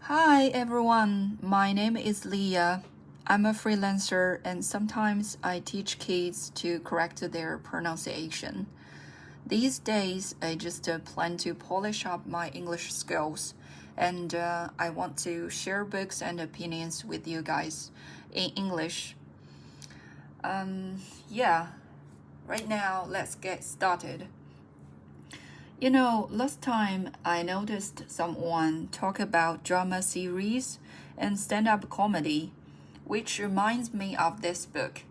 Hi everyone, my name is Leah. I'm a freelancer and sometimes I teach kids to correct their pronunciation. These days, I just plan to polish up my English skills and I want to share books and opinions with you guys in English. Yeah, right now, let's get started. Last time I noticed someone talk about drama series and stand-up comedy, which reminds me of this book.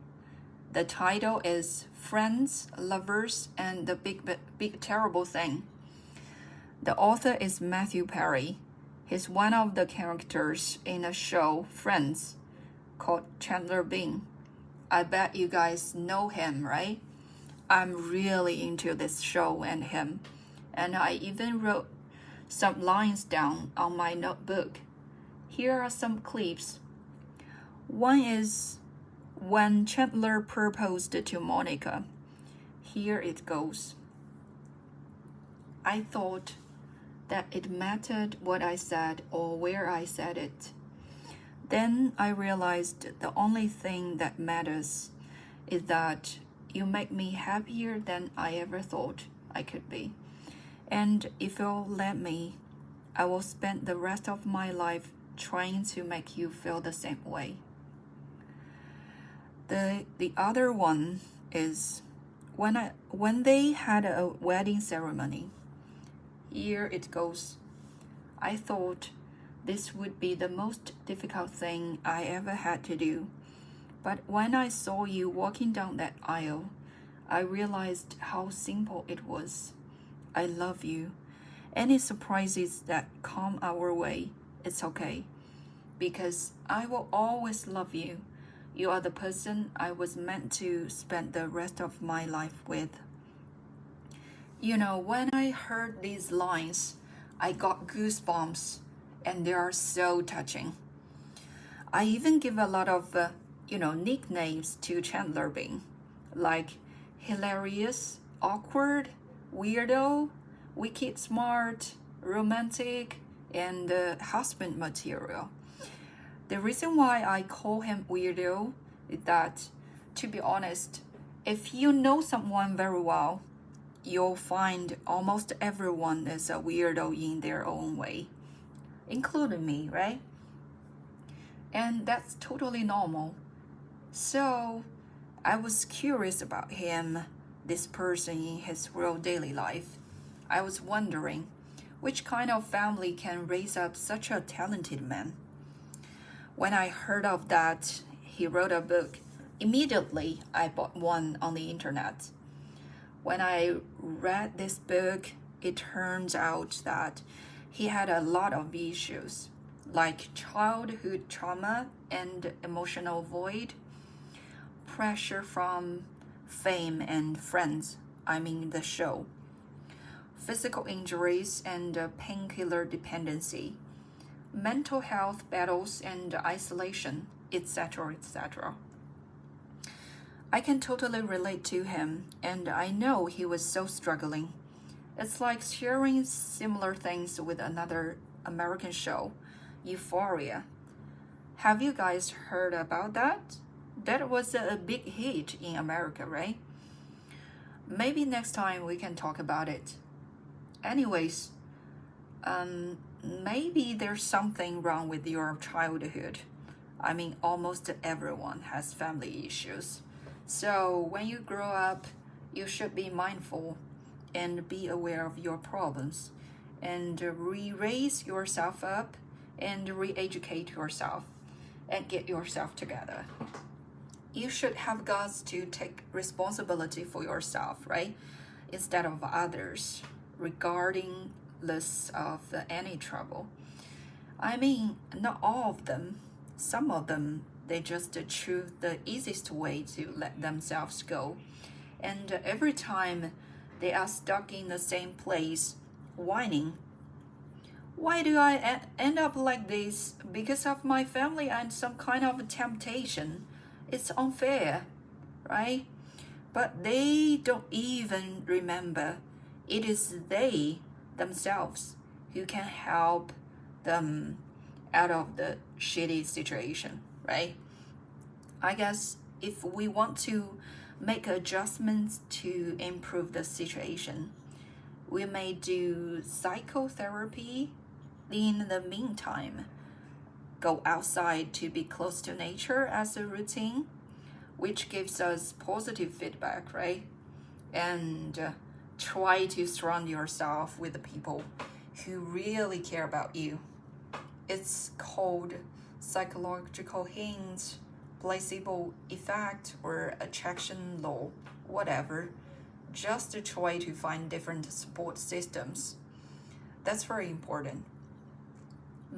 The title is Friends, Lovers, and the Big Terrible Thing. The author is Mathew. He's one of the characters in a show, Friends, called Chandler Bing. I bet you guys know him, right? I'm really into this show and him. And I even wrote some lines down on my notebook. Here are some clips. One is when Chandler proposed to Monica. Here it goes. I thought that it mattered what I said or where I said it. Then I realized the only thing that matters is that you make me happier than I ever thought I could be. And if you'll let me, I will spend the rest of my life trying to make you feel the same way. The other one is when they had a wedding ceremony. Here it goes. I thought this would be the most difficult thing I ever had to do. But when I saw you walking down that aisle, I realized how simple it was. I love you. Any surprises that come our way, it's okay. Because I will always love you. You are the person I was meant to spend the rest of my life with. When I heard these lines, I got goosebumps, and they are so touching. I even give a lot of, nicknames to Chandler Bing, like hilarious, awkward, weirdo, wicked smart, romantic, and husband material. The reason why I call him weirdo is that, to be honest, if you know someone very well, you'll find almost everyone is a weirdo in their own way, including me, right? And that's totally normal. So, I was curious about him, this person in his real daily life. I was wondering, which kind of family can raise up such a talented man? When I heard of that, he wrote a book. Immediately, I bought one on the internet. When I read this book, it turns out that he had a lot of issues, like childhood trauma and emotional void, pressure from fame and friends, the show, physical injuries and painkiller dependency, mental health battles and isolation, etc., etc. I can totally relate to him, and I know he was so struggling. It's like sharing similar things with another American show, Euphoria. Have you guys heard about that? That was a big hit in America, right? Maybe next time we can talk about it. Anyways, maybe there's something wrong with your childhood. Almost everyone has family issues. So when you grow up, you should be mindful and be aware of your problems and re-raise yourself up and re-educate yourself and get yourself together. You should have guts to take responsibility for yourself, right? Instead of others, regardless of any trouble. Not all of them. Some of them, they just choose the easiest way to let themselves go. And every time they are stuck in the same place, whining. Why do I end up like this? Because of my family and some kind of temptation. It's unfair, right? But they don't even remember it is they themselves who can help them out of the shitty situation, right? I guess if we want to make adjustments to improve the situation, we may do psychotherapy. In the meantime, go outside to be close to nature as a routine, which gives us positive feedback, right? And try to surround yourself with the people who really care about you. It's called psychological hint, placebo effect, or attraction law, whatever. Just to try to find different support systems. That's very important.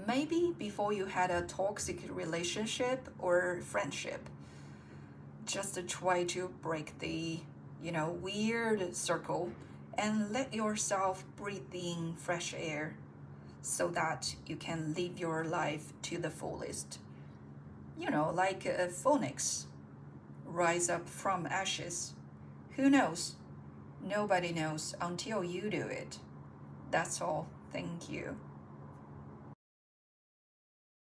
Maybe before you had a toxic relationship or friendship, just to try to break the, weird circle and let yourself breathe in fresh air so that you can live your life to the fullest. Like a phoenix, rise up from ashes. Who knows? Nobody knows until you do it. That's all. Thank you.